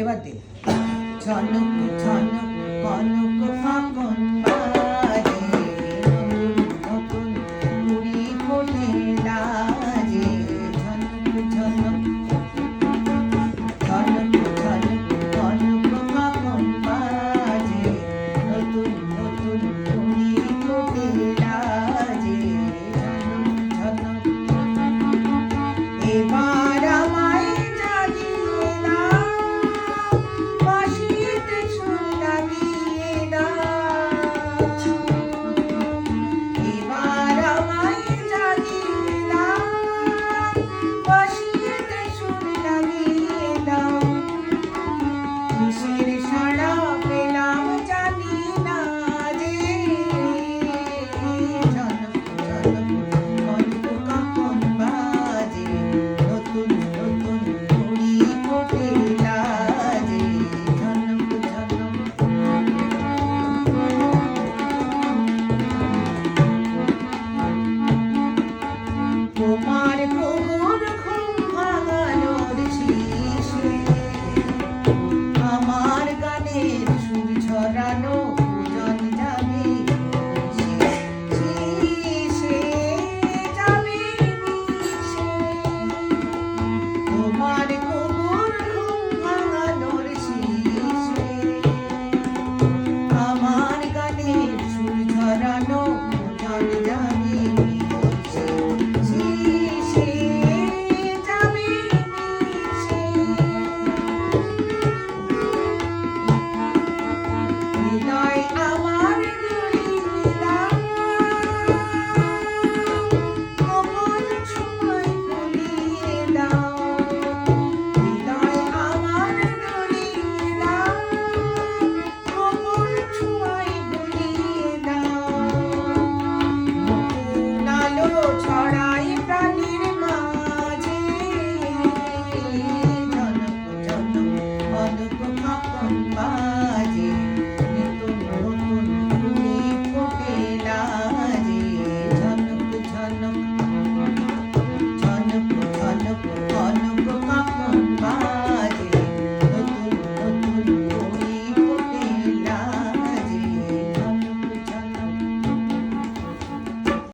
এবার দে ঝনক ঝনক কনক ফাকন বাজে নতুন নতুন কুড়ি ফোটে লাজে ঝনক ঝনক ঝনক ঝনক কনক ফাকন বাজে নতুন নতুন কুড়ি ফোটে লাজে ঝনক ঝনক এবার আমায় জাগিয়ে দাও বাঁশিতে সুর লাগিয়ে দাও এবার আমায় জাগিয়ে দাও বাঁশিতে সুর লাগিয়ে দাও কিসের সাড়া পেলাম জানি না রে ঝনক ঝনক কনক কাকন বাজে নতুন নতুন কুড়ি ফোটে